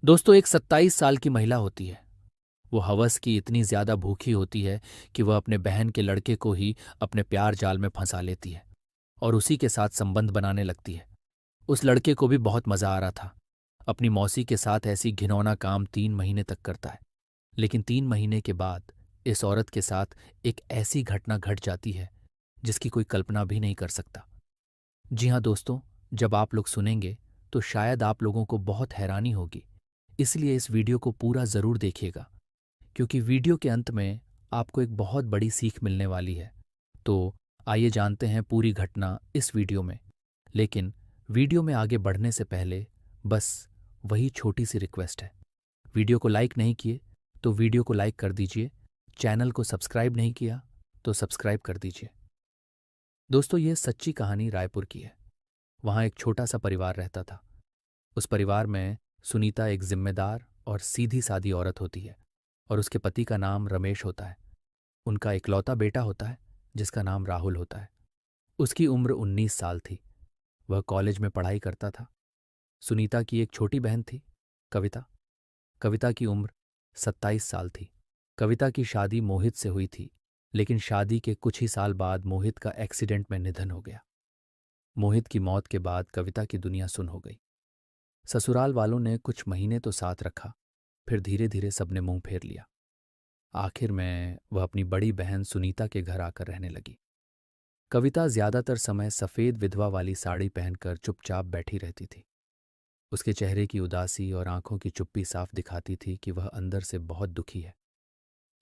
दोस्तों, एक 27 साल की महिला होती है। वो हवस की इतनी ज्यादा भूखी होती है कि वह अपने बहन के लड़के को ही अपने प्यार जाल में फंसा लेती है और उसी के साथ संबंध बनाने लगती है। उस लड़के को भी बहुत मजा आ रहा था। अपनी मौसी के साथ ऐसी घिनौना काम 3 महीने तक करता है। लेकिन 3 महीने के बाद इस औरत के साथ एक ऐसी घटना घट जाती है जिसकी कोई कल्पना भी नहीं कर सकता। जी हाँ दोस्तों, जब आप लोग सुनेंगे तो शायद आप लोगों को बहुत हैरानी होगी। इसलिए इस वीडियो को पूरा ज़रूर देखिएगा, क्योंकि वीडियो के अंत में आपको एक बहुत बड़ी सीख मिलने वाली है। तो आइए जानते हैं पूरी घटना इस वीडियो में। लेकिन वीडियो में आगे बढ़ने से पहले बस वही छोटी सी रिक्वेस्ट है। वीडियो को लाइक नहीं किए तो वीडियो को लाइक कर दीजिए। चैनल को सब्सक्राइब नहीं किया तो सब्सक्राइब कर दीजिए। दोस्तों, ये सच्ची कहानी रायपुर की है। वहाँ एक छोटा सा परिवार रहता था। उस परिवार में सुनीता एक जिम्मेदार और सीधी सादी औरत होती है और उसके पति का नाम रमेश होता है। उनका इकलौता बेटा होता है जिसका नाम राहुल होता है। उसकी उम्र 19 साल थी। वह कॉलेज में पढ़ाई करता था। सुनीता की एक छोटी बहन थी, कविता। कविता की उम्र 27 साल थी। कविता की शादी मोहित से हुई थी, लेकिन शादी के कुछ ही साल बाद मोहित का एक्सीडेंट में निधन हो गया। मोहित की मौत के बाद कविता की दुनिया सुन हो गई। ससुराल वालों ने कुछ महीने तो साथ रखा, फिर धीरे धीरे सबने मुंह फेर लिया। आखिर में वह अपनी बड़ी बहन सुनीता के घर आकर रहने लगी। कविता ज्यादातर समय सफेद विधवा वाली साड़ी पहनकर चुपचाप बैठी रहती थी। उसके चेहरे की उदासी और आंखों की चुप्पी साफ दिखाती थी कि वह अंदर से बहुत दुखी है।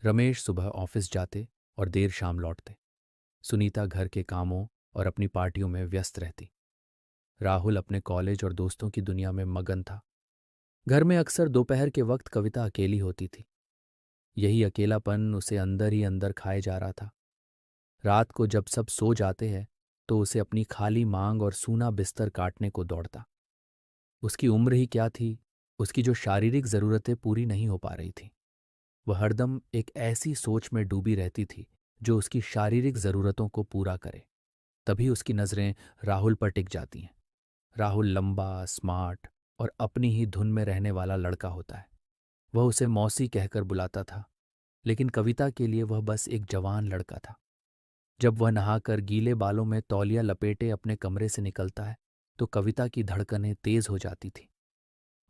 रमेश सुबह ऑफिस जाते और देर शाम लौटते। सुनीता घर के कामों और अपनी पार्टियों में व्यस्त रहती। राहुल अपने कॉलेज और दोस्तों की दुनिया में मगन था। घर में अक्सर दोपहर के वक्त कविता अकेली होती थी। यही अकेलापन उसे अंदर ही अंदर खाए जा रहा था। रात को जब सब सो जाते हैं तो उसे अपनी खाली मांग और सूना बिस्तर काटने को दौड़ता। उसकी उम्र ही क्या थी, उसकी जो शारीरिक जरूरतें पूरी नहीं हो पा रही थी। वह हरदम एक ऐसी सोच में डूबी रहती थी जो उसकी शारीरिक जरूरतों को पूरा करे। तभी उसकी नजरें राहुल पर टिक जाती हैं। राहुल लंबा, स्मार्ट और अपनी ही धुन में रहने वाला लड़का होता है। वह उसे मौसी कहकर बुलाता था, लेकिन कविता के लिए वह बस एक जवान लड़का था। जब वह नहाकर गीले बालों में तौलिया लपेटे अपने कमरे से निकलता है तो कविता की धड़कनें तेज हो जाती थी।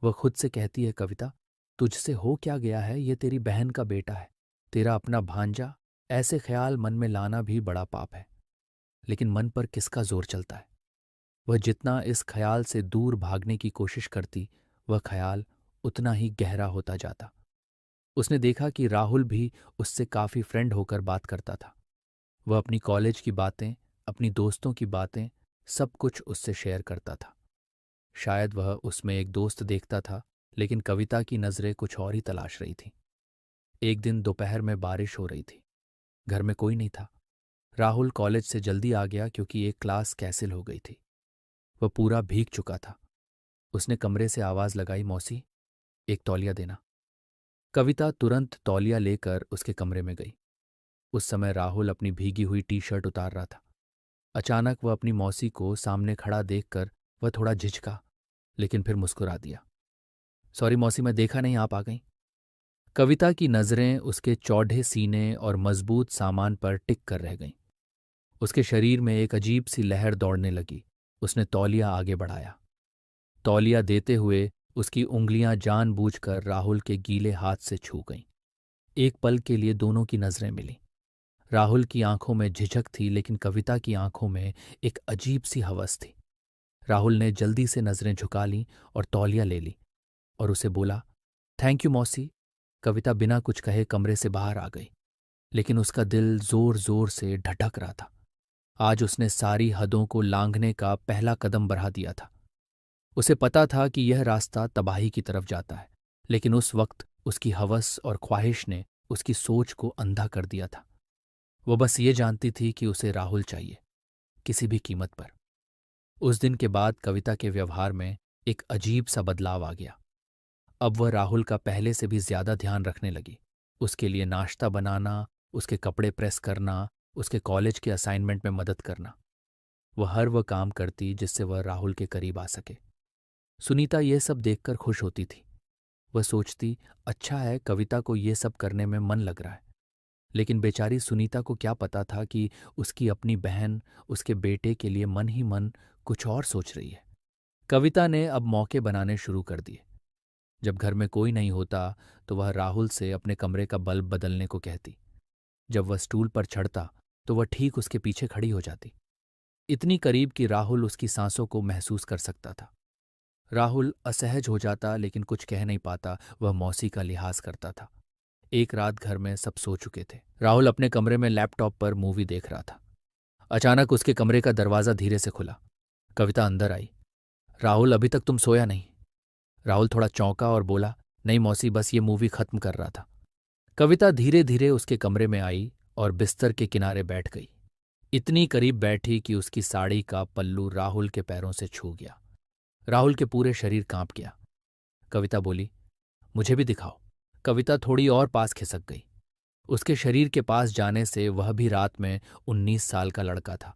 वह खुद से कहती है, कविता, तुझसे हो क्या गया है? ये तेरी बहन का बेटा है, तेरा अपना भांजा। ऐसे ख्याल मन में लाना भी बड़ा पाप है। लेकिन मन पर किसका जोर चलता है? वह जितना इस ख्याल से दूर भागने की कोशिश करती, वह ख्याल उतना ही गहरा होता जाता। उसने देखा कि राहुल भी उससे काफी फ्रेंड होकर बात करता था। वह अपनी कॉलेज की बातें, अपनी दोस्तों की बातें, सब कुछ उससे शेयर करता था। शायद वह उसमें एक दोस्त देखता था, लेकिन कविता की नजरें कुछ और ही तलाश रही थीं। एक दिन दोपहर में बारिश हो रही थी। घर में कोई नहीं था। राहुल कॉलेज से जल्दी आ गया क्योंकि एक क्लास कैंसिल हो गई थी। वह पूरा भीग चुका था। उसने कमरे से आवाज लगाई, मौसी, एक तौलिया देना। कविता तुरंत तौलिया लेकर उसके कमरे में गई। उस समय राहुल अपनी भीगी हुई टी शर्ट उतार रहा था। अचानक वह अपनी मौसी को सामने खड़ा देखकर वह थोड़ा झिझका, लेकिन फिर मुस्कुरा दिया। सॉरी मौसी, मैं देखा नहीं, आप आ गई। कविता की नजरें उसके चौड़े सीने और मजबूत सामान पर टिक कर रह गईं। उसके शरीर में एक अजीब सी लहर दौड़ने लगी। उसने तौलिया आगे बढ़ाया। तौलिया देते हुए उसकी उंगलियां जानबूझकर राहुल के गीले हाथ से छू गईं। एक पल के लिए दोनों की नजरें मिलीं। राहुल की आंखों में झिझक थी, लेकिन कविता की आंखों में एक अजीब सी हवस थी। राहुल ने जल्दी से नजरें झुका लीं और तौलिया ले ली और उसे बोला, थैंक यू मौसी। कविता बिना कुछ कहे कमरे से बाहर आ गई, लेकिन उसका दिल जोर जोर से धड़क रहा था। आज उसने सारी हदों को लांघने का पहला कदम बढ़ा दिया था। उसे पता था कि यह रास्ता तबाही की तरफ जाता है, लेकिन उस वक्त उसकी हवस और ख्वाहिश ने उसकी सोच को अंधा कर दिया था। वो बस ये जानती थी कि उसे राहुल चाहिए, किसी भी कीमत पर। उस दिन के बाद कविता के व्यवहार में एक अजीब सा बदलाव आ गया। अब वह राहुल का पहले से भी ज्यादा ध्यान रखने लगी। उसके लिए नाश्ता बनाना, उसके कपड़े प्रेस करना, उसके कॉलेज के असाइनमेंट में मदद करना। वह हर वह काम करती जिससे वह राहुल के करीब आ सके। सुनीता यह सब देखकर खुश होती थी। वह सोचती, अच्छा है कविता को ये सब करने में मन लग रहा है। लेकिन बेचारी सुनीता को क्या पता था कि उसकी अपनी बहन उसके बेटे के लिए मन ही मन कुछ और सोच रही है। कविता ने अब मौके बनाने शुरू कर दिए। जब घर में कोई नहीं होता तो वह राहुल से अपने कमरे का बल्ब बदलने को कहती। जब वह स्टूल पर चढ़ता तो वह ठीक उसके पीछे खड़ी हो जाती, इतनी करीब कि राहुल उसकी सांसों को महसूस कर सकता था। राहुल असहज हो जाता लेकिन कुछ कह नहीं पाता, वह मौसी का लिहाज करता था। एक रात घर में सब सो चुके थे। राहुल अपने कमरे में लैपटॉप पर मूवी देख रहा था। अचानक उसके कमरे का दरवाज़ा धीरे से खुला। कविता अंदर आई। राहुल, अभी तक तुम सोया नहीं? राहुल थोड़ा चौंका और बोला, नहीं मौसी, बस ये मूवी खत्म कर रहा था। कविता धीरे धीरे उसके कमरे में आई और बिस्तर के किनारे बैठ गई। इतनी करीब बैठी कि उसकी साड़ी का पल्लू राहुल के पैरों से छू गया। राहुल के पूरे शरीर कांप गया। कविता बोली, मुझे भी दिखाओ। कविता थोड़ी और पास खिसक गई। उसके शरीर के पास जाने से वह भी रात में 19 साल का लड़का था।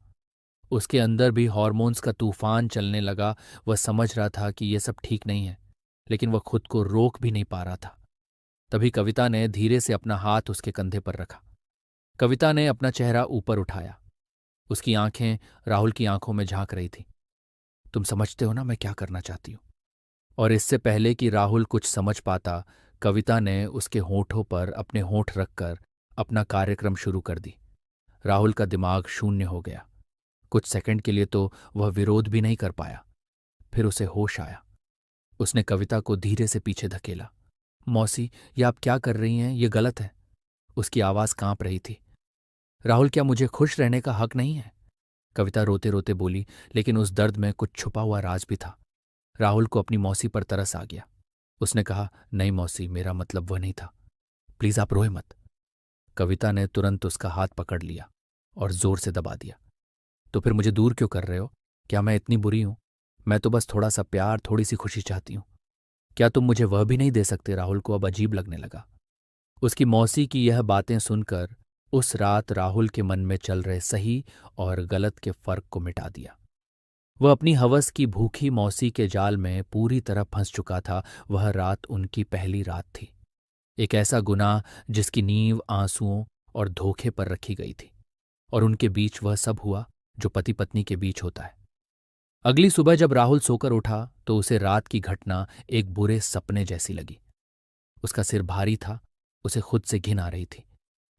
उसके अंदर भी हॉर्मोन्स का तूफान चलने लगा। वह समझ रहा था कि यह सब ठीक नहीं है, लेकिन वह खुद को रोक भी नहीं पा रहा था। तभी कविता ने धीरे से अपना हाथ उसके कंधे पर रखा। कविता ने अपना चेहरा ऊपर उठाया। उसकी आंखें राहुल की आंखों में झांक रही थीं। तुम समझते हो ना मैं क्या करना चाहती हूं? और इससे पहले कि राहुल कुछ समझ पाता, कविता ने उसके होठों पर अपने होठ रखकर अपना कार्यक्रम शुरू कर दी। राहुल का दिमाग शून्य हो गया। कुछ सेकंड के लिए तो वह विरोध भी नहीं कर पाया। फिर उसे होश आया। उसने कविता को धीरे से पीछे धकेला। मौसी, ये आप क्या कर रही हैं? ये गलत है। उसकी आवाज कांप रही थी। राहुल, क्या मुझे खुश रहने का हक नहीं है? कविता रोते रोते बोली, लेकिन उस दर्द में कुछ छुपा हुआ राज भी था। राहुल को अपनी मौसी पर तरस आ गया। उसने कहा, नहीं मौसी, मेरा मतलब वह नहीं था। प्लीज आप रोए मत। कविता ने तुरंत उसका हाथ पकड़ लिया और जोर से दबा दिया। तो फिर मुझे दूर क्यों कर रहे हो? क्या मैं इतनी बुरी हूं? मैं तो बस थोड़ा सा प्यार, थोड़ी सी खुशी चाहती हूं। क्या तुम मुझे वह भी नहीं दे सकते? राहुल को अब अजीब लगने लगा। उसकी मौसी की यह बातें सुनकर उस रात राहुल के मन में चल रहे सही और गलत के फर्क को मिटा दिया। वह अपनी हवस की भूखी मौसी के जाल में पूरी तरह फंस चुका था। वह रात उनकी पहली रात थी। एक ऐसा गुनाह जिसकी नींव आंसुओं और धोखे पर रखी गई थी, और उनके बीच वह सब हुआ जो पति पत्नी के बीच होता है। अगली सुबह जब राहुल सोकर उठा तो उसे रात की घटना एक बुरे सपने जैसी लगी। उसका सिर भारी था। उसे खुद से घिन आ रही थी।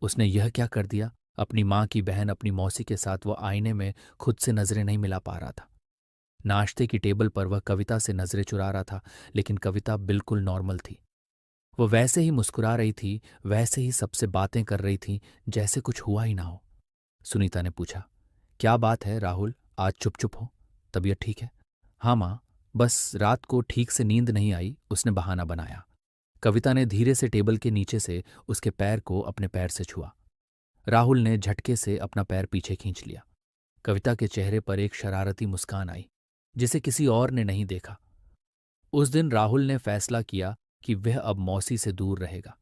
उसने यह क्या कर दिया? अपनी माँ की बहन, अपनी मौसी के साथ वह आईने में खुद से नजरें नहीं मिला पा रहा था। नाश्ते की टेबल पर वह कविता से नजरें चुरा रहा था, लेकिन कविता बिल्कुल नॉर्मल थी। वह वैसे ही मुस्कुरा रही थी, वैसे ही सबसे बातें कर रही थी, जैसे कुछ हुआ ही ना हो। सुनीता ने पूछा, क्या बात है राहुल, आज चुप चुप हो? तबीयत ठीक है? हाँ माँ, बस रात को ठीक से नींद नहीं आई, उसने बहाना बनाया। कविता ने धीरे से टेबल के नीचे से उसके पैर को अपने पैर से छुआ। राहुल ने झटके से अपना पैर पीछे खींच लिया। कविता के चेहरे पर एक शरारती मुस्कान आई, जिसे किसी और ने नहीं देखा। उस दिन राहुल ने फैसला किया कि वह अब मौसी से दूर रहेगा।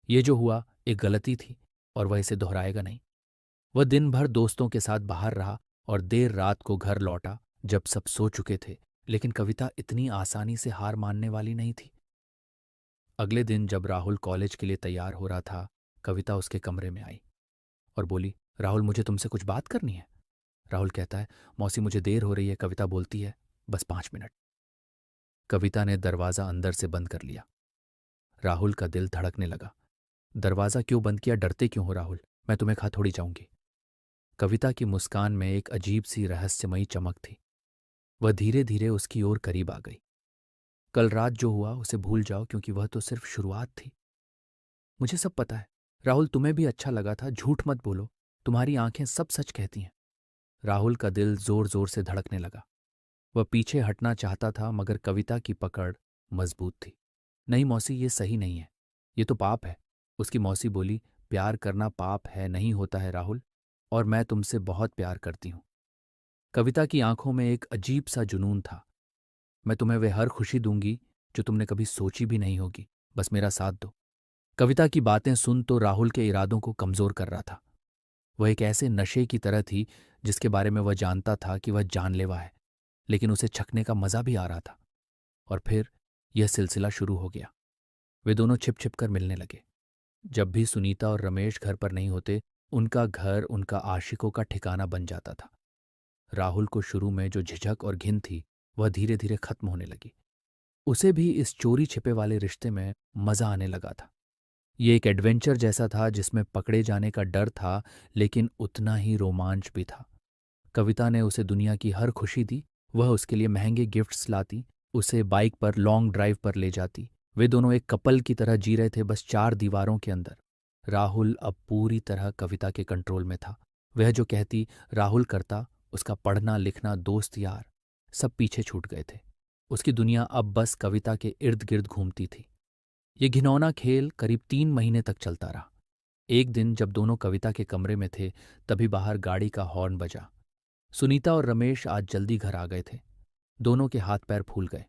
ये जो हुआ एक गलती थी और वह इसे दोहराएगा नहीं। वह दिन भर दोस्तों के साथ बाहर रहा और देर रात को घर लौटा जब सब सो चुके थे, लेकिन कविता इतनी आसानी से हार मानने वाली नहीं थी। अगले दिन जब राहुल कॉलेज के लिए तैयार हो रहा था, कविता उसके कमरे में आई और बोली, राहुल, मुझे तुमसे कुछ बात करनी है। राहुल कहता है, मौसी मुझे देर हो रही है। कविता बोलती है, बस 5 मिनट। कविता ने दरवाज़ा अंदर से बंद कर लिया। राहुल का दिल धड़कने लगा। दरवाज़ा क्यों बंद किया? डरते क्यों हो राहुल? मैं तुम्हें खा थोड़ी जाऊंगी। कविता की मुस्कान में एक अजीब सी रहस्यमयी चमक थी। वह धीरे धीरे उसकी ओर करीब आ गई। कल रात जो हुआ उसे भूल जाओ, क्योंकि वह तो सिर्फ शुरुआत थी। मुझे सब पता है राहुल, तुम्हें भी अच्छा लगा था। झूठ मत बोलो, तुम्हारी आंखें सब सच कहती हैं। राहुल का दिल जोर जोर से धड़कने लगा। वह पीछे हटना चाहता था, मगर कविता की पकड़ मजबूत थी। नहीं मौसी, ये सही नहीं है, ये तो पाप है। उसकी मौसी बोली, प्यार करना पाप है नहीं होता है राहुल, और मैं तुमसे बहुत प्यार करती हूं। कविता की आंखों में एक अजीब सा जुनून था। मैं तुम्हें वे हर खुशी दूंगी जो तुमने कभी सोची भी नहीं होगी, बस मेरा साथ दो। कविता की बातें सुन तो राहुल के इरादों को कमजोर कर रहा था। वह एक ऐसे नशे की तरह थी जिसके बारे में वह जानता था कि वह जानलेवा है, लेकिन उसे छकने का मजा भी आ रहा था। और फिर यह सिलसिला शुरू हो गया। वे दोनों छिप छिप कर मिलने लगे। जब भी सुनीता और रमेश घर पर नहीं होते, उनका घर उनका आशिकों का ठिकाना बन जाता था। राहुल को शुरू में जो झिझक और घिन थी, वह धीरे धीरे खत्म होने लगी। उसे भी इस चोरी छिपे वाले रिश्ते में मजा आने लगा था। ये एक एडवेंचर जैसा था जिसमें पकड़े जाने का डर था, लेकिन उतना ही रोमांच भी था। कविता ने उसे दुनिया की हर खुशी दी। वह उसके लिए महंगे गिफ्ट्स लाती, उसे बाइक पर लॉन्ग ड्राइव पर ले जाती। वे दोनों एक कपल की तरह जी रहे थे, बस चार दीवारों के अंदर। राहुल अब पूरी तरह कविता के कंट्रोल में था। वह जो कहती, राहुल करता। उसका पढ़ना लिखना, दोस्त यार, सब पीछे छूट गए थे। उसकी दुनिया अब बस कविता के इर्द गिर्द घूमती थी। ये घिनौना खेल करीब 3 महीने तक चलता रहा। एक दिन जब दोनों कविता के कमरे में थे, तभी बाहर गाड़ी का हॉर्न बजा। सुनीता और रमेश आज जल्दी घर आ गए थे। दोनों के हाथ पैर फूल गए।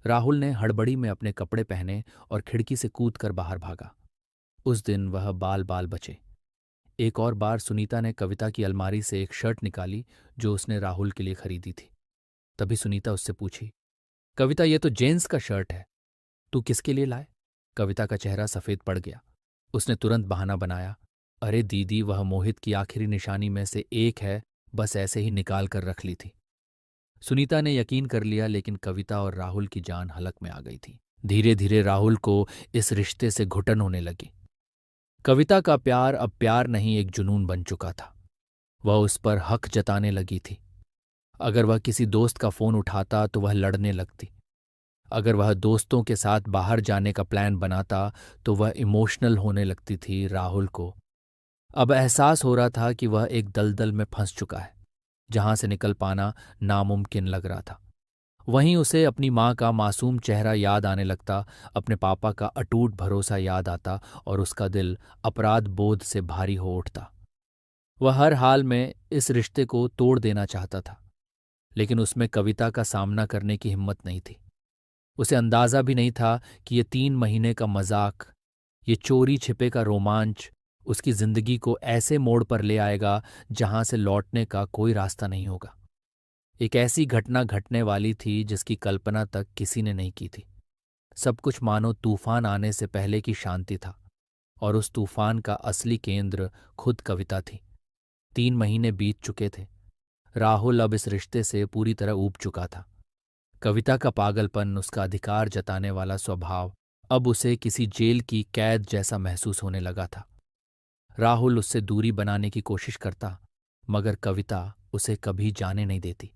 राहुल ने हड़बड़ी में अपने कपड़े पहने और खिड़की से कूदकर बाहर भागा। उस दिन वह बाल बाल बचे। एक और बार सुनीता ने कविता की अलमारी से एक शर्ट निकाली जो उसने राहुल के लिए खरीदी थी। तभी सुनीता उससे पूछी, कविता, ये तो जेंस का शर्ट है, तू किसके लिए लाए? कविता का चेहरा सफेद पड़ गया। उसने तुरंत बहाना बनाया, अरे दीदी, वह मोहित की आखिरी निशानी में से एक है, बस ऐसे ही निकाल कर रख ली थी। सुनीता ने यकीन कर लिया, लेकिन कविता और राहुल की जान हलक में आ गई थी। धीरे धीरे राहुल को इस रिश्ते से घुटन होने लगी। कविता का प्यार अब प्यार नहीं, एक जुनून बन चुका था। वह उस पर हक जताने लगी थी। अगर वह किसी दोस्त का फोन उठाता तो वह लड़ने लगती। अगर वह दोस्तों के साथ बाहर जाने का प्लान बनाता तो वह इमोशनल होने लगती थी। राहुल को अब एहसास हो रहा था कि वह एक दलदल में फंस चुका है, जहां से निकल पाना नामुमकिन लग रहा था। वहीं उसे अपनी माँ का मासूम चेहरा याद आने लगता, अपने पापा का अटूट भरोसा याद आता और उसका दिल अपराध बोध से भारी हो उठता। वह हर हाल में इस रिश्ते को तोड़ देना चाहता था, लेकिन उसमें कविता का सामना करने की हिम्मत नहीं थी। उसे अंदाजा भी नहीं था कि ये 3 महीने का मजाक, ये चोरी छिपे का रोमांच उसकी जिंदगी को ऐसे मोड़ पर ले आएगा जहां से लौटने का कोई रास्ता नहीं होगा। एक ऐसी घटना घटने वाली थी जिसकी कल्पना तक किसी ने नहीं की थी। सब कुछ मानो तूफान आने से पहले की शांति था, और उस तूफान का असली केंद्र खुद कविता थी। 3 महीने बीत चुके थे। राहुल अब इस रिश्ते से पूरी तरह ऊब चुका था। कविता का पागलपन, उसका अधिकार जताने वाला स्वभाव, अब उसे किसी जेल की कैद जैसा महसूस होने लगा था। राहुल उससे दूरी बनाने की कोशिश करता, मगर कविता उसे कभी जाने नहीं देती।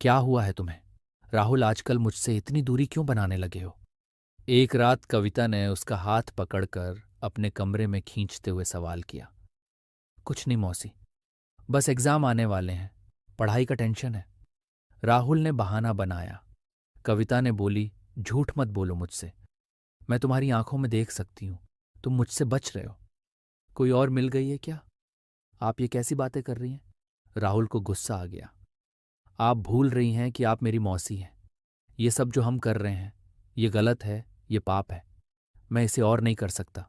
क्या हुआ है तुम्हें? राहुल, आजकल मुझसे इतनी दूरी क्यों बनाने लगे हो? एक रात कविता ने उसका हाथ पकड़कर अपने कमरे में खींचते हुए सवाल किया। कुछ नहीं मौसी, बस एग्जाम आने वाले हैं, पढ़ाई का टेंशन है। राहुल ने बहाना बनाया। कविता ने बोली, झूठ मत बोलो मुझसे, मैं तुम्हारी आंखों में देख सकती हूं, तुम मुझसे बच रहे हो। कोई और मिल गई है क्या? आप ये कैसी बातें कर रही हैं? राहुल को गुस्सा आ गया। आप भूल रही हैं कि आप मेरी मौसी हैं। ये सब जो हम कर रहे हैं, ये गलत है, ये पाप है। मैं इसे और नहीं कर सकता।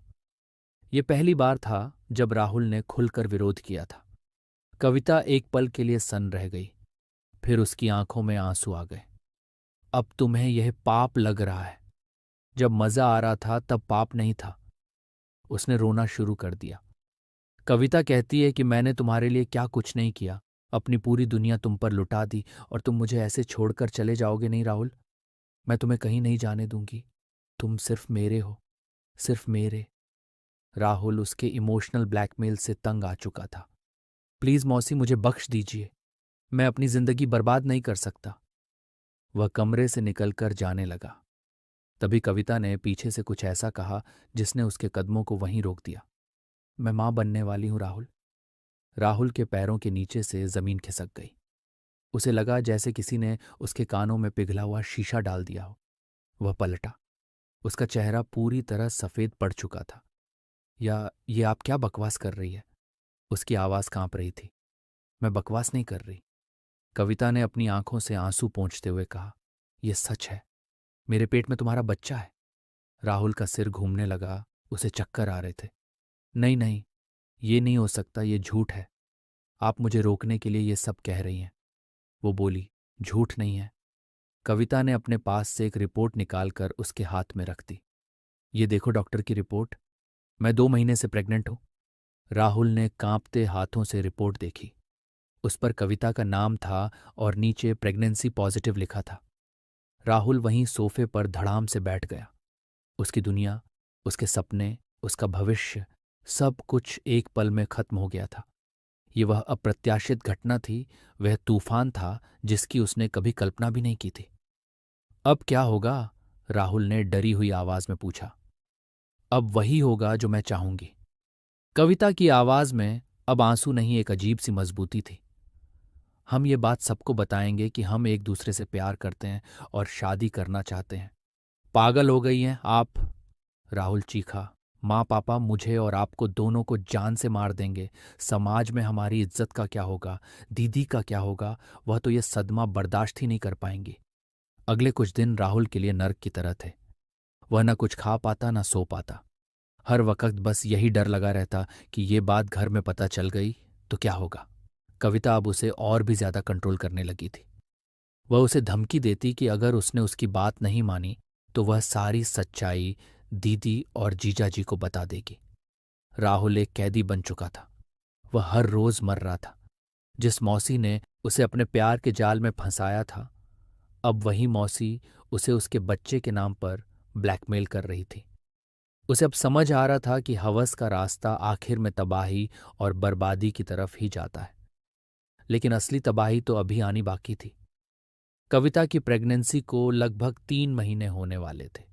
ये पहली बार था जब राहुल ने खुलकर विरोध किया था। कविता एक पल के लिए सन्न रह गई, फिर उसकी आंखों में आंसू आ गए। अब तुम्हें यह पाप लग रहा है। जब मजा आ रहा था तब पाप नहीं था। उसने रोना शुरू कर दिया। कविता कहती है कि मैंने तुम्हारे लिए क्या कुछ नहीं किया, अपनी पूरी दुनिया तुम पर लुटा दी, और तुम मुझे ऐसे छोड़कर चले जाओगे? नहीं राहुल, मैं तुम्हें कहीं नहीं जाने दूंगी। तुम सिर्फ मेरे हो, सिर्फ मेरे। राहुल उसके इमोशनल ब्लैकमेल से तंग आ चुका था। प्लीज मौसी, मुझे बख्श दीजिए, मैं अपनी जिंदगी बर्बाद नहीं कर सकता। वह कमरे से निकलकर जाने लगा। तभी कविता ने पीछे से कुछ ऐसा कहा जिसने उसके कदमों को वहीं रोक दिया। मैं मां बनने वाली हूं राहुल। राहुल के पैरों के नीचे से जमीन खिसक गई। उसे लगा जैसे किसी ने उसके कानों में पिघला हुआ शीशा डाल दिया हो। वह पलटा। उसका चेहरा पूरी तरह सफेद पड़ चुका था। या ये आप क्या बकवास कर रही है? उसकी आवाज कांप रही थी। मैं बकवास नहीं कर रही, कविता ने अपनी आंखों से आंसू पोंछते हुए कहा। यह सच है, मेरे पेट में तुम्हारा बच्चा है। राहुल का सिर घूमने लगा, उसे चक्कर आ रहे थे। नहीं नहीं, ये नहीं हो सकता, ये झूठ है। आप मुझे रोकने के लिए ये सब कह रही हैं। वो बोली, झूठ नहीं है। कविता ने अपने पास से एक रिपोर्ट निकालकर उसके हाथ में रख दी। ये देखो डॉक्टर की रिपोर्ट, मैं 2 महीने से प्रेग्नेंट हूं। राहुल ने कांपते हाथों से रिपोर्ट देखी। उस पर कविता का नाम था और नीचे प्रेगनेंसी पॉजिटिव लिखा था। राहुल वहीं सोफे पर धड़ाम से बैठ गया। उसकी दुनिया, उसके सपने, उसका भविष्य, सब कुछ एक पल में खत्म हो गया था। ये वह अप्रत्याशित घटना थी, वह तूफान था जिसकी उसने कभी कल्पना भी नहीं की थी। अब क्या होगा? राहुल ने डरी हुई आवाज में पूछा। अब वही होगा जो मैं चाहूंगी। कविता की आवाज में अब आंसू नहीं, एक अजीब सी मजबूती थी। हम ये बात सबको बताएंगे कि हम एक दूसरे से प्यार करते हैं और शादी करना चाहते हैं। पागल हो गई हैं आप? राहुल चीखा। माँ पापा मुझे और आपको दोनों को जान से मार देंगे। समाज में हमारी इज्जत का क्या होगा? दीदी का क्या होगा? वह तो ये सदमा बर्दाश्त ही नहीं कर पाएंगी। अगले कुछ दिन राहुल के लिए नर्क की तरह थे। वह न कुछ खा पाता न सो पाता। हर वक्त बस यही डर लगा रहता कि ये बात घर में पता चल गई तो क्या होगा। कविता अब उसे और भी ज्यादा कंट्रोल करने लगी थी। वह उसे धमकी देती कि अगर उसने उसकी बात नहीं मानी तो वह सारी सच्चाई दीदी और जीजाजी को बता देगी। राहुल एक कैदी बन चुका था। वह हर रोज मर रहा था। जिस मौसी ने उसे अपने प्यार के जाल में फंसाया था, अब वही मौसी उसे उसके बच्चे के नाम पर ब्लैकमेल कर रही थी। उसे अब समझ आ रहा था कि हवस का रास्ता आखिर में तबाही और बर्बादी की तरफ ही जाता है। लेकिन असली तबाही तो अभी आनी बाकी थी। कविता की प्रेगनेंसी को लगभग 3 महीने होने वाले थे।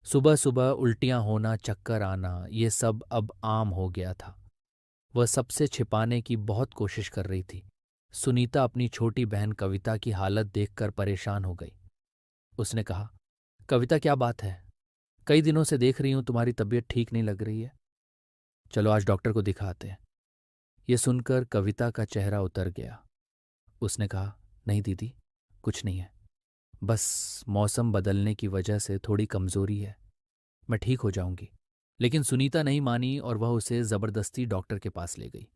सुबह सुबह उल्टियां होना, चक्कर आना, ये सब अब आम हो गया था। वह सबसे छिपाने की बहुत कोशिश कर रही थी। सुनीता अपनी छोटी बहन कविता की हालत देखकर परेशान हो गई। उसने कहा, कविता क्या बात है? कई दिनों से देख रही हूं तुम्हारी तबीयत ठीक नहीं लग रही है। चलो आज डॉक्टर को दिखाते हैं। ये सुनकर कविता का चेहरा उतर गया। उसने कहा, नहीं दीदी, कुछ नहीं है। बस मौसम बदलने की वजह से थोड़ी कमजोरी है। मैं ठीक हो जाऊंगी। लेकिन सुनीता नहीं मानी और वह उसे जबरदस्ती डॉक्टर के पास ले गई।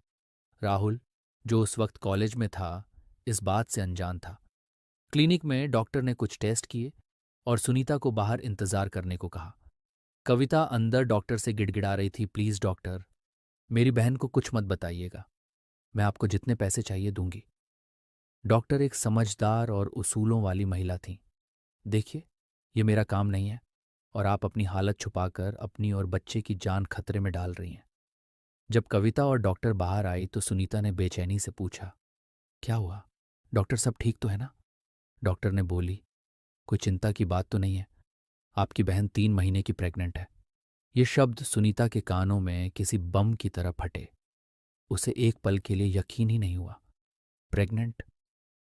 राहुल, जो उस वक्त कॉलेज में था, इस बात से अनजान था। क्लिनिक में डॉक्टर ने कुछ टेस्ट किए और सुनीता को बाहर इंतजार करने को कहा। कविता अंदर डॉक्टर से गिड़गिड़ा रही थी, प्लीज डॉक्टर, मेरी बहन को कुछ मत बताइएगा। मैं आपको जितने पैसे चाहिए दूंगी। डॉक्टर एक समझदार और उसूलों वाली महिला थी। देखिए, ये मेरा काम नहीं है और आप अपनी हालत छुपाकर अपनी और बच्चे की जान खतरे में डाल रही हैं। जब कविता और डॉक्टर बाहर आई तो सुनीता ने बेचैनी से पूछा, क्या हुआ डॉक्टर, सब ठीक तो है ना? डॉक्टर ने बोली, कोई चिंता की बात तो नहीं है। आपकी बहन 3 महीने की प्रेग्नेंट है। ये शब्द सुनीता के कानों में किसी बम की तरह फटे। उसे एक पल के लिए यकीन ही नहीं हुआ। प्रेग्नेंट?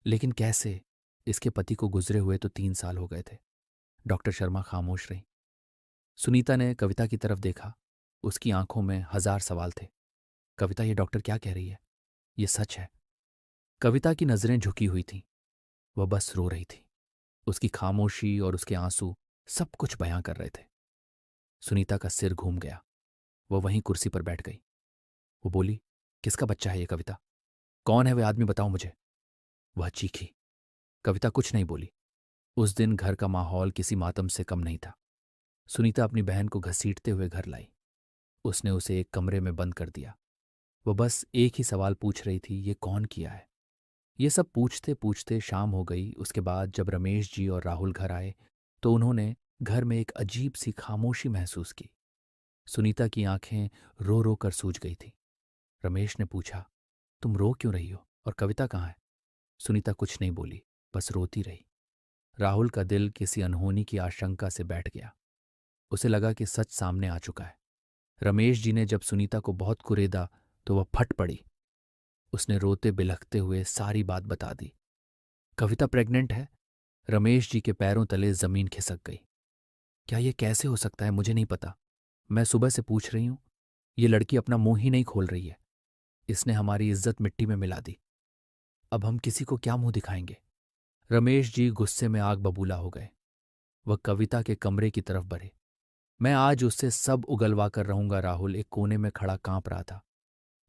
लेकिन कैसे? इसके पति को गुजरे हुए तो 3 साल हो गए थे। डॉक्टर शर्मा खामोश रही। सुनीता ने कविता की तरफ देखा। उसकी आंखों में 1000 सवाल थे। कविता, ये डॉक्टर क्या कह रही है? ये सच है? कविता की नजरें झुकी हुई थीं। वह बस रो रही थी। उसकी खामोशी और उसके आंसू सब कुछ बयां कर रहे थे। सुनीता का सिर घूम गया। वह वहीं कुर्सी पर बैठ गई। वो बोली, किसका बच्चा है ये कविता? कौन है वह आदमी, बताओ मुझे। वह चीखी। कविता कुछ नहीं बोली। उस दिन घर का माहौल किसी मातम से कम नहीं था। सुनीता अपनी बहन को घसीटते हुए घर लाई। उसने उसे एक कमरे में बंद कर दिया। वह बस एक ही सवाल पूछ रही थी, ये कौन किया है? ये सब पूछते पूछते शाम हो गई। उसके बाद जब रमेश जी और राहुल घर आए तो उन्होंने घर में एक अजीब सी खामोशी महसूस की। सुनीता की आंखें रो रो कर सूज गई थी। रमेश ने पूछा, तुम रो क्यों रही हो और कविता कहाँ है? सुनीता कुछ नहीं बोली, बस रोती रही। राहुल का दिल किसी अनहोनी की आशंका से बैठ गया। उसे लगा कि सच सामने आ चुका है। रमेश जी ने जब सुनीता को बहुत कुरेदा तो वह फट पड़ी। उसने रोते बिलखते हुए सारी बात बता दी। कविता प्रेग्नेंट है। रमेश जी के पैरों तले जमीन खिसक गई। क्या ये कैसे हो सकता है? मुझे नहीं पता। मैं सुबह से पूछ रही हूं। ये लड़की अपना मुंह ही नहीं खोल रही है। इसने हमारी इज्जत मिट्टी में मिला दी। अब हम किसी को क्या मुंह दिखाएंगे? रमेश जी गुस्से में आग बबूला हो गए। वह कविता के कमरे की तरफ बढ़े। मैं आज उससे सब उगलवा कर रहूंगा। राहुल एक कोने में खड़ा कांप रहा था।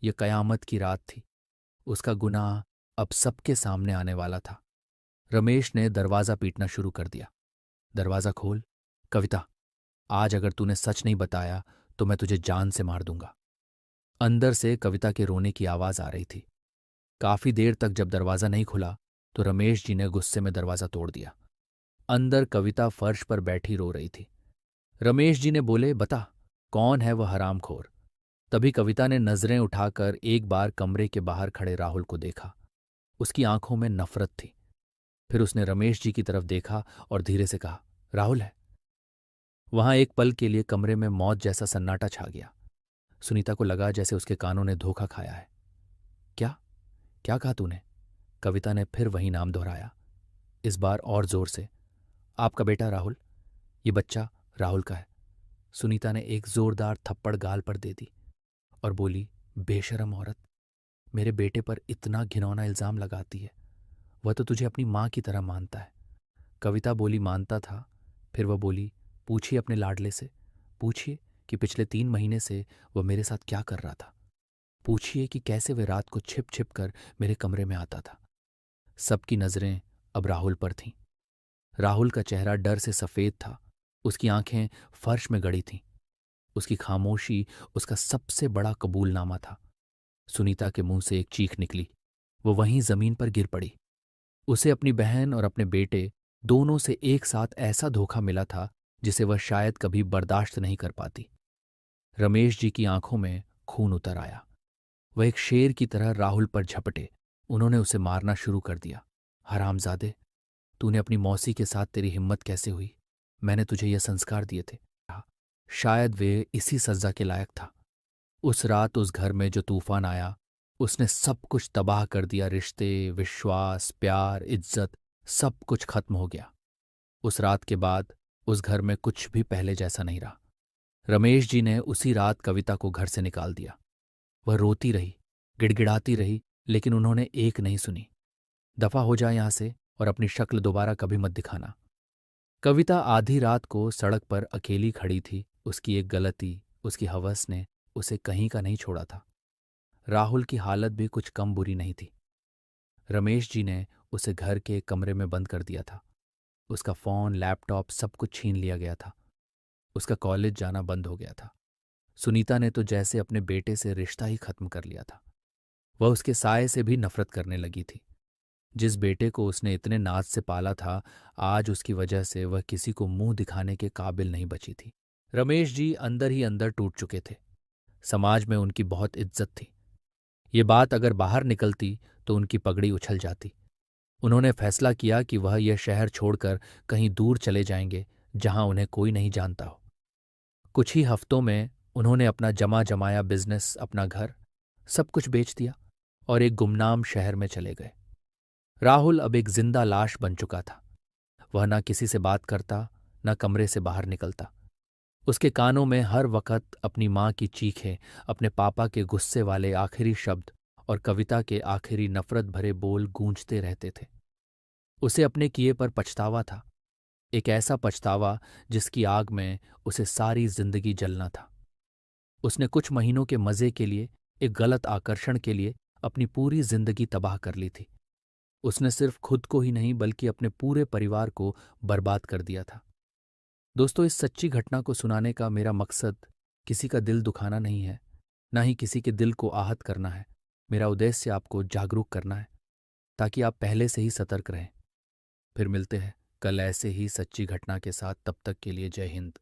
यह कयामत की रात थी। उसका गुनाह अब सबके सामने आने वाला था। रमेश ने दरवाजा पीटना शुरू कर दिया। दरवाजा खोल, कविता। आज अगर तूने सच नहीं बताया तो मैं तुझे जान से मार दूंगा। अंदर से कविता के रोने की आवाज आ रही थी। काफी देर तक जब दरवाजा नहीं खुला तो रमेश जी ने गुस्से में दरवाजा तोड़ दिया। अंदर कविता फर्श पर बैठी रो रही थी। रमेश जी ने बोले, बता कौन है वह हरामखोर। तभी कविता ने नजरें उठाकर एक बार कमरे के बाहर खड़े राहुल को देखा। उसकी आंखों में नफरत थी। फिर उसने रमेश जी की तरफ देखा और धीरे से कहा, राहुल है। वहां एक पल के लिए कमरे में मौत जैसा सन्नाटा छा गया। सुनीता को लगा जैसे उसके कानों ने धोखा खाया है। क्या क्या कहा तूने? कविता ने फिर वही नाम दोहराया, इस बार और जोर से। आपका बेटा राहुल। ये बच्चा राहुल का है। सुनीता ने एक जोरदार थप्पड़ गाल पर दे दी और बोली, बेशरम औरत, मेरे बेटे पर इतना घिनौना इल्जाम लगाती है। वह तो तुझे अपनी मां की तरह मानता है। कविता बोली, मानता था। फिर वह बोली, पूछिए अपने लाडले से। पूछिए कि पिछले 3 महीने से वह मेरे साथ क्या कर रहा था। पूछिए कि कैसे वह रात को छिप छिप कर मेरे कमरे में आता था। सबकी नजरें अब राहुल पर थीं। राहुल का चेहरा डर से सफेद था। उसकी आंखें फर्श में गड़ी थीं। उसकी खामोशी उसका सबसे बड़ा कबूलनामा था। सुनीता के मुंह से एक चीख निकली। वो वहीं जमीन पर गिर पड़ी। उसे अपनी बहन और अपने बेटे दोनों से एक साथ ऐसा धोखा मिला था जिसे वह शायद कभी बर्दाश्त नहीं कर पाती। रमेश जी की आंखों में खून उतर आया। वह एक शेर की तरह राहुल पर झपटे। उन्होंने उसे मारना शुरू कर दिया। हरामजादे, तूने अपनी मौसी के साथ, तेरी हिम्मत कैसे हुई? मैंने तुझे ये संस्कार दिए थे। शायद वे इसी सजा के लायक था। उस रात उस घर में जो तूफान आया उसने सब कुछ तबाह कर दिया। रिश्ते, विश्वास, प्यार, इज्जत, सब कुछ खत्म हो गया। उस रात के बाद उस घर में कुछ भी पहले जैसा नहीं रहा। रमेश जी ने उसी रात कविता को घर से निकाल दिया। वह रोती रही, गिड़गिड़ाती रही, लेकिन उन्होंने एक नहीं सुनी। दफा हो जाए यहां से और अपनी शक्ल दोबारा कभी मत दिखाना। कविता आधी रात को सड़क पर अकेली खड़ी थी। उसकी एक गलती, उसकी हवस ने उसे कहीं का नहीं छोड़ा था। राहुल की हालत भी कुछ कम बुरी नहीं थी। रमेश जी ने उसे घर के एक कमरे में बंद कर दिया था। उसका फोन, लैपटॉप, सब कुछ छीन लिया गया था। उसका कॉलेज जाना बंद हो गया था। सुनीता ने तो जैसे अपने बेटे से रिश्ता ही खत्म कर लिया था। वह उसके साये से भी नफरत करने लगी थी। जिस बेटे को उसने इतने नाज से पाला था, आज उसकी वजह से वह किसी को मुंह दिखाने के काबिल नहीं बची थी। रमेश जी अंदर ही अंदर टूट चुके थे। समाज में उनकी बहुत इज्जत थी। ये बात अगर बाहर निकलती तो उनकी पगड़ी उछल जाती। उन्होंने फैसला किया कि वह यह शहर छोड़कर कहीं दूर चले जाएंगे जहां उन्हें कोई नहीं जानता हो। कुछ ही हफ्तों में उन्होंने अपना जमा जमाया बिजनेस, अपना घर, सब कुछ बेच दिया और एक गुमनाम शहर में चले गए। राहुल अब एक जिंदा लाश बन चुका था। वह न किसी से बात करता, न कमरे से बाहर निकलता। उसके कानों में हर वक्त अपनी मां की चीखें, अपने पापा के गुस्से वाले आखिरी शब्द और कविता के आखिरी नफरत भरे बोल गूंजते रहते थे। उसे अपने किए पर पछतावा था। एक ऐसा पछतावा जिसकी आग में उसे सारी जिंदगी जलना था। उसने कुछ महीनों के मजे के लिए, एक गलत आकर्षण के लिए अपनी पूरी जिंदगी तबाह कर ली थी। उसने सिर्फ खुद को ही नहीं बल्कि अपने पूरे परिवार को बर्बाद कर दिया था। दोस्तों, इस सच्ची घटना को सुनाने का मेरा मकसद किसी का दिल दुखाना नहीं है, ना ही किसी के दिल को आहत करना है। मेरा उद्देश्य आपको जागरूक करना है ताकि आप पहले से ही सतर्क रहें। फिर मिलते हैं कल ऐसे ही सच्ची घटना के साथ। तब तक के लिए जय हिंद।